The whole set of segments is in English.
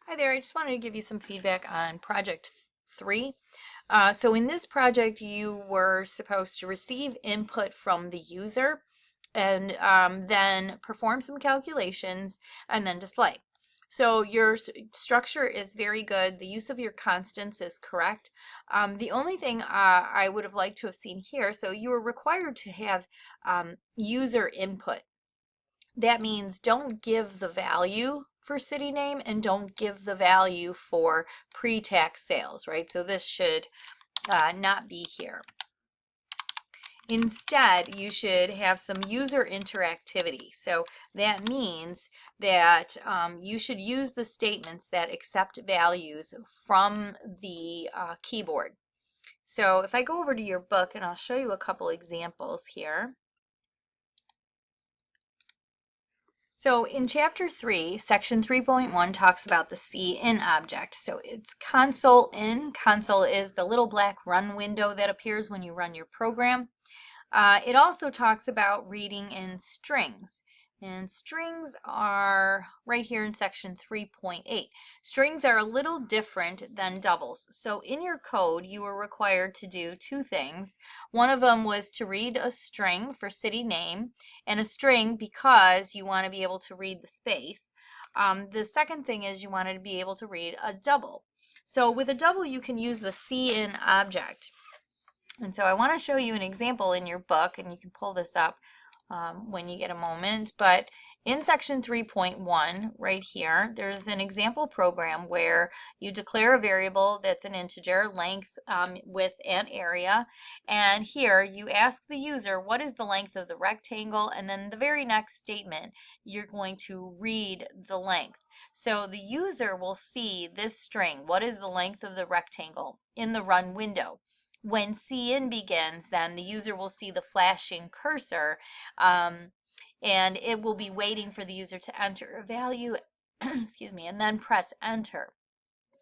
Hi there, I just wanted to give you some feedback on project 3. So in this project, you were supposed to receive input from the user and then perform some calculations and then display. So your structure is very good. The use of your constants is correct. The only thing I would have liked to have seen here, so you were required to have user input. That means don't give the value for city name and don't give the value for pre-tax sales, right? So this should not be here. Instead, you should have some user interactivity. So that means that you should use the statements that accept values from the keyboard. So if I go over to your book, and I'll show you a couple examples here. So in chapter 3, section 3.1 talks about the CIN object. So it's console in. Console is the little black run window that appears when you run your program. It also talks about reading in strings. And strings are right here in section 3.8. Strings are a little different than doubles. So in your code, you were required to do two things. One of them was to read a string for city name and a string because you want to be able to read the space. The second thing is you wanted to be able to read a double. So with a double, you can use the CIN object. And so I want to show you an example in your book, and you can pull this up when you get a moment. But in section 3.1, right here, there's an example program where you declare a variable that's an integer, length, width, and area. And here you ask the user, what is the length of the rectangle? And then the very next statement, you're going to read the length. So the user will see this string, what is the length of the rectangle, in the run window. When CIN begins, then the user will see the flashing cursor, and it will be waiting for the user to enter a value, excuse me, and then press enter.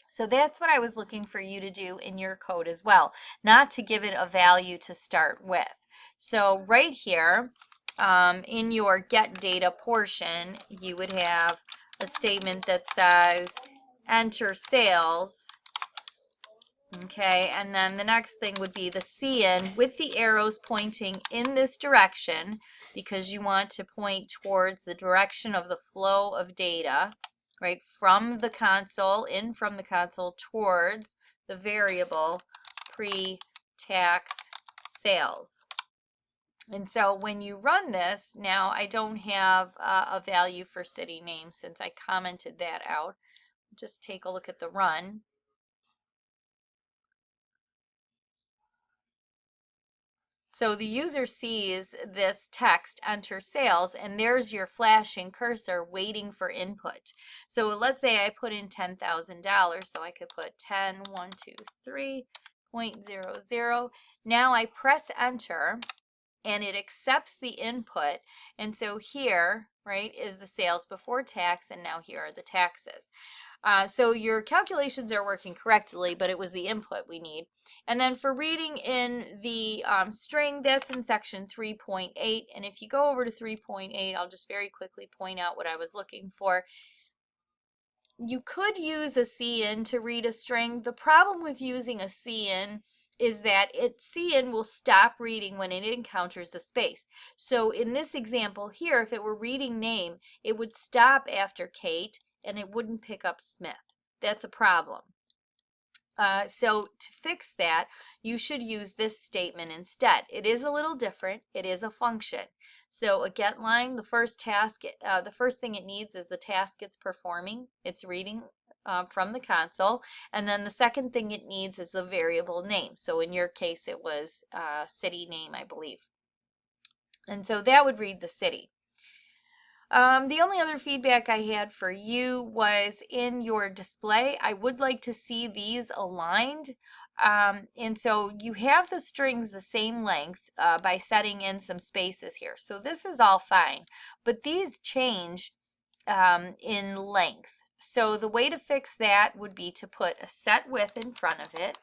So that's what I was looking for you to do in your code as well, not to give it a value to start with. So right here, in your get data portion, you would have a statement that says enter sales. Okay, and then the next thing would be the CIN with the arrows pointing in this direction because you want to point towards the direction of the flow of data, right, from the console, from the console towards the variable pre-tax sales. And so when you run this, now I don't have a value for city name since I commented that out. Just take a look at the run. So the user sees this text, enter sales, and there's your flashing cursor waiting for input. So let's say I put in $10,000, so I could put 10,123.00. Now I press enter, and it accepts the input. And so here, right, is the sales before tax, and now here are the taxes. So your calculations are working correctly, but it was the input we need. And then for reading in the string, that's in section 3.8. And if you go over to 3.8, I'll just very quickly point out what I was looking for. You could use a CIN to read a string. The problem with using a CIN is that CIN will stop reading when it encounters a space. So in this example here, if it were reading name, it would stop after Kate and it wouldn't pick up Smith. That's a problem. So to fix that, you should use this statement instead. It is a little different. It is a function. So a get line, the first thing it needs is the task it's performing. It's reading from the console. And then the second thing it needs is the variable name. So in your case, it was city name, I believe. And so that would read the city. The only other feedback I had for you was in your display. I would like to see these aligned. And so you have the strings the same length by setting in some spaces here. So this is all fine, but these change in length. So the way to fix that would be to put a set width in front of it,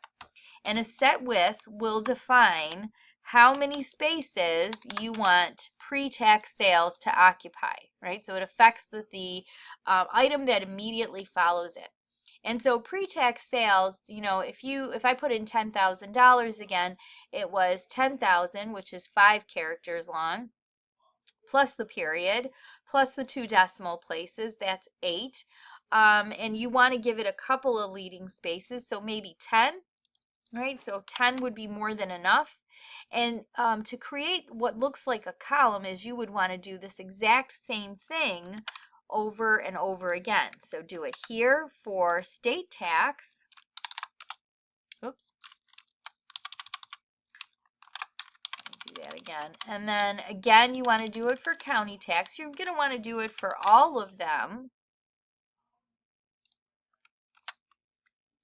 and a set width will define how many spaces you want pre-tax sales to occupy, right? So it affects the item that immediately follows it. And so pre-tax sales, you know, if I put in $10,000 again, it was 10,000, which is 5 characters long, plus the period, plus the 2 decimal places, that's 8. And you want to give it a couple of leading spaces, so maybe 10, right? So 10 would be more than enough. And to create what looks like a column is you would want to do this exact same thing over and over again. So do it here for state tax. Oops. Do that again. And then again, you want to do it for county tax. You're going to want to do it for all of them.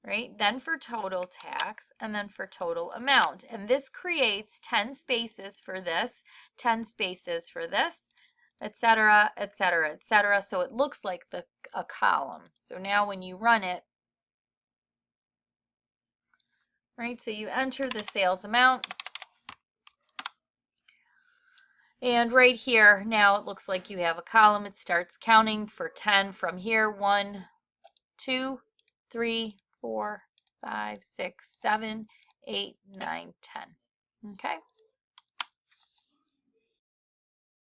Right? Then for total tax, and then for total amount. And this creates 10 spaces for this, 10 spaces for this, etc., etc., etc. So it looks like a column. So now when you run it, right, so you enter the sales amount. And right here, now it looks like you have a column. It starts counting for 10 from here. 1, 2, 3, 4, 5, 6, 7, 8, 9, 10. Okay.